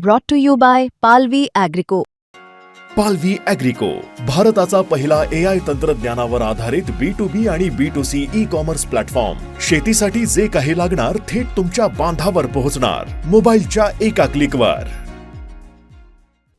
brought to you by Palvi Agrico. पालवी ॲग्रिको, भारताचा पहिला AI तंत्रज्ञानावर आधारित B2B आणि B2C ई-कॉमर्स प्लॅटफॉर्म. शेतीसाठी जे काही लागणार थेट तुमच्या बांधावर पोहोचणार, मोबाईलच्या एका क्लिकवर.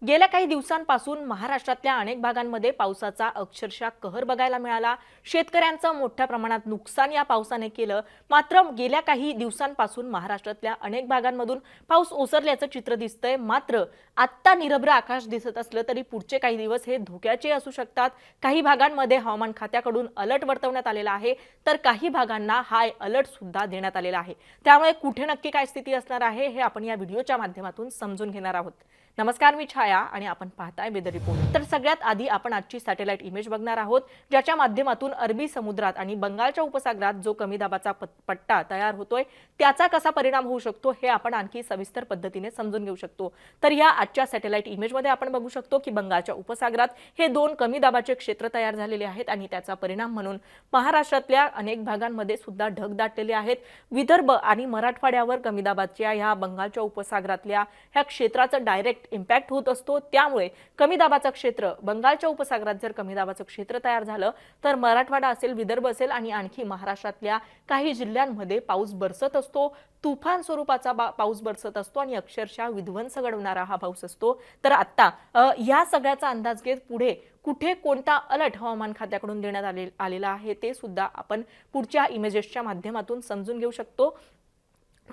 गेल्या काही दिवसांपासून महाराष्ट्रातल्या अनेक भागांमध्ये पावसाचा अक्षरशः कहर बघायला मिळाला. शेतकऱ्यांचं मोठ्या प्रमाणात नुकसान या पावसाने केलं. मात्र गेल्या काही दिवसांपासून महाराष्ट्रातल्या अनेक भागांमधून पाऊस ओसरल्याचं चित्र दिसतंय. मात्र आत्ता निरभ्र आकाश दिसत असलं तरी पुढचे काही दिवस हे धोक्याचे असू शकतात. काही भागांमध्ये हवामान खात्याकडून अलर्ट वर्तवण्यात आलेला आहे, तर काही भागांना हाय अलर्ट सुद्धा देण्यात आलेला आहे. त्यामुळे कुठे नक्की काय स्थिती असणार आहे हे आपण या व्हिडिओच्या माध्यमातून समजून घेणार आहोत. नमस्कार, मी छाया आणि आपण पाहताय वेदर रिपोर्ट. तर सगळ्यात आधी आपण आजची सॅटेलाइट इमेज बघणार आहोत, ज्याच्या माध्यमातून अरबी समुद्रात आणि बंगालच्या उपसागरात जो कमी दाबाचा पट्टा तयार होतोय त्याचा कसा परिणाम होऊ शकतो हे आपण आणखी सविस्तर पद्धतीने समजून घेऊ शकतो. तर या आजच्या सॅटेलाइट इमेजमध्ये आपण बघू शकतो की बंगालच्या उपसागरात हे दोन कमी दाबाचे क्षेत्र तयार झालेले आहेत आणि त्याचा परिणाम म्हणून महाराष्ट्रातल्या अनेक भागांमध्ये सुद्धा ढग दाटलेले आहेत. विदर्भ आणि मराठवाड्यावर कमी दाबाच्या ह्या बंगालच्या उपसागरातल्या ह्या क्षेत्राचं डायरेक्ट इम्पॅक्ट होत असतो. त्यामुळे कमी दाबाचं क्षेत्र बंगालच्या उपसागरात जर कमी दाबाचं क्षेत्र तयार झालं तर मराठवाडा असेल, विदर्भ असेल आणि आणखी महाराष्ट्रातल्या काही जिल्ह्यांमध्ये पाऊस बरसत असतो. तुफान स्वरूपाचा पाऊस बरसत असतो आणि अक्षरशः विध्वंस घडवणारा हा पाऊस असतो. तर आता या सगळ्याचा अंदाज घेत पुढे कुठे कोणता अलर्ट हवामान खात्याकडून देण्यात आलेला आहे ते सुद्धा आपण पुढच्या इमेजेसच्या माध्यमातून समजून घेऊ शकतो.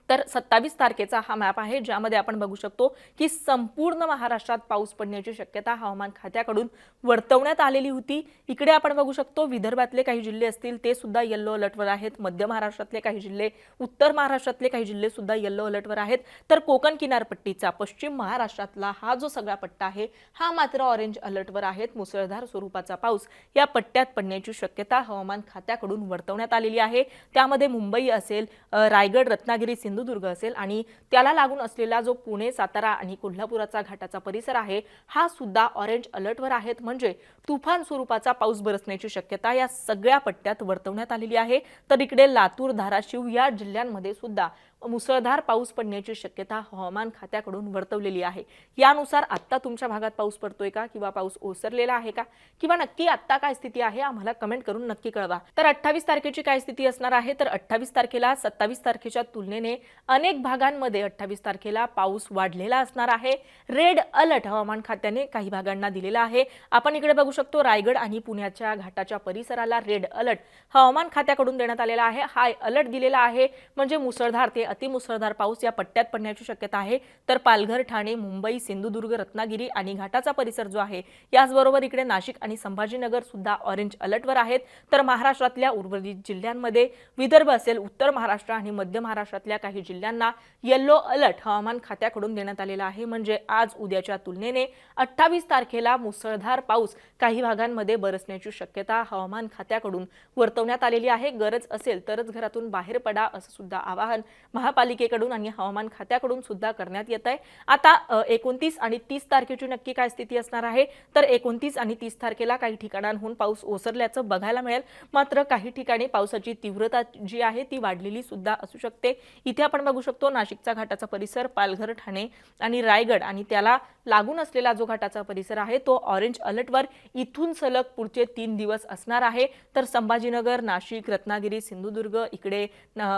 तर 27 तारखेचा हा मॅप आहे, ज्यामध्ये आपण बघू शकतो की संपूर्ण महाराष्ट्रात पाऊस पडण्याची शक्यता हवामान खात्याकडून वर्तवण्यात आलेली होती. इकडे आपण बघू शकतो विदर्भातले काही जिल्हे असतील ते सुद्धा येलो अलर्टवर आहेत. मध्य महाराष्ट्रातले काही जिल्हे, उत्तर महाराष्ट्रातले काही जिल्हे सुद्धा येलो अलर्टवर आहेत. तर कोकण किनारपट्टीचा पश्चिम महाराष्ट्रातला हा जो सगळा पट्टा आहे हा मात्र ऑरेंज अलर्टवर आहेत. मुसळधार स्वरूपाचा पाऊस या पट्ट्यात पडण्याची शक्यता हवामान खात्याकडून वर्तवण्यात आलेली आहे. त्यामध्ये मुंबई असेल, रायगड, रत्नागिरी, सिंधुदुर्ग असेल आणि त्याला लागून असलेला जो पुणे, सातारा आणि कोल्हापुराचा घाटाचा परिसर आहे हा सुद्धा ऑरेंज अलर्टवर आहेत. म्हणजे तुफान स्वरूपाचा पाऊस बरसण्याची शक्यता या सगळ्या पट्ट्यात वर्तवण्यात आलेली आहे. तर इकडे लातूर, धाराशिव या जिल्ह्यांमध्ये सुद्धा मुसळधार पाऊस पडण्याची शक्यता हवामान खात्याकडून वर्तवलेली आहे. यानुसार आता तुमच्या भागात पाऊस पडतोय का किंवा पाऊस ओसरलेला आहे का किंवा नक्की आता काय स्थिती आहे आम्हाला कमेंट करून नक्की कळवा. तर 28 तारखेची काय स्थिती असणार आहे, तर 28 तारखेला 27 तारखेच्या तुलनेने अनेक भागांमध्ये 28 तारखेला पाऊस वाढलेला असणार आहे. रेड अलर्ट हवामान खात्याने काही भागांना दिलेला आहे. आपण इकडे बघू शकतो रायगड आणि पुण्याच्या घाटाच्या परिसराला रेड अलर्ट हवामान खात्याकडून देण्यात आलेला आहे. हाय अलर्ट दिलेला आहे म्हणजे मुसळधार ते अतिमुसळधार पाऊस या पट्ट्यात पडण्याची शक्यता आहे. तर पालघर, ठाणे, मुंबई, सिंधुदुर्ग, रत्नागिरी आणि घाटाचा परिसर जो आहे याचबरोबर इकडे नाशिक आणि संभाजीनगर सुद्धा ऑरेंज अलर्टवर आहेत. तर महाराष्ट्रातल्या उर्वरित जिल्ह्यांमध्ये विदर्भ असेल, उत्तर महाराष्ट्र आणि मध्य महाराष्ट्रातल्या काही जिल्ह्यांना येलो अलर्ट हवामान खात्याकडून देण्यात आलेला आहे. म्हणजे आज उद्याच्या तुलनेने 28 तारखेला मुसळधार पाऊस काही भागांमध्ये बरसण्याची शक्यता हवामान खात्याकडून वर्तवण्यात आलेली आहे. गरज असेल तरच घरातून बाहेर पडा असं सुद्धा आवाहन महापालिकेकडून आणि हवामान खात्याकडून सुद्धा करण्यात येत आहे. आता 29 आणि 30 तारखेची नक्की काय स्थिती असणार आहे, तर 29 आणि 30 तारखेला काही ठिकाणांहून पाऊस ओसरल्याचं बघायला मिळेल. मात्र काही ठिकाणी पावसाची तीव्रता जी आहे ती वाढलेली सुद्धा असू शकते. इथे आपण बघू शकतो नाशिकचा घाटाचा परिसर, पालघर, ठाणे आणि रायगड आणि त्याला लागून असलेला जो घाटाचा परिसर आहे तो ऑरेंज अलर्टवर इथून सलग पुढचे 3 दिवस असणार आहे. तर संभाजीनगर, नाशिक, रत्नागिरी, सिंधुदुर्ग, इकडे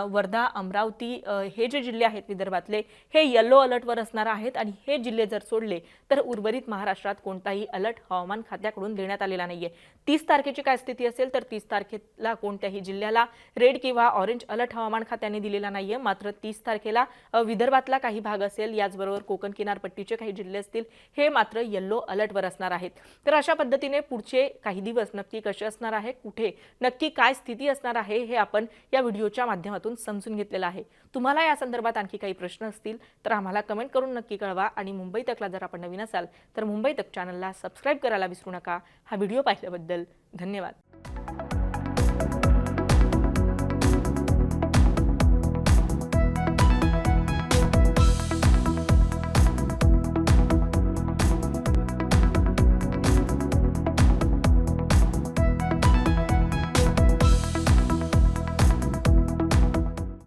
वर्धा, अमरावती हे जे जिल्हे आहेत विदर्भातले हे येलो अलर्टवर असणार आहेत. आणि हे जिल्हे जर सोडले तर उर्वरित महाराष्ट्रात कोणताही अलर्ट हवामान खात्याकडून देण्यात आलेला नाहीये. 30 तारखेची काय स्थिती असेल, तर 30 तारखेला कोणत्याही जिल्ह्याला रेड किंवा ऑरेंज अलर्ट हवामान खात्याने दिलेला नाहीये. मात्र 30 तारखेला विदर्भातला काही भाग असेल, याचबरोबर कोकण किनारपट्टीचे काही जिल्हे असतील हे मात्र येलो अलर्टवर असणार आहेत. तर अशा पद्धतीने पुढचे काही दिवस नक्की कसे असणार आहे, कुठे नक्की काय स्थिती असणार आहे हे आपण या व्हिडिओच्या माध्यमातून समजून घेतलेलं आहे. तुम्हाला या संदर्भात आणखी काही प्रश्न असतील तर आम्हाला कमेंट करून नक्की कळवा. आणि मुंबई तकला जर आपण नवीन असाल तर मुंबई तक चॅनलला सबस्क्राईब करायला विसरू नका. हा व्हिडिओ पाहिल्याबद्दल धन्यवाद.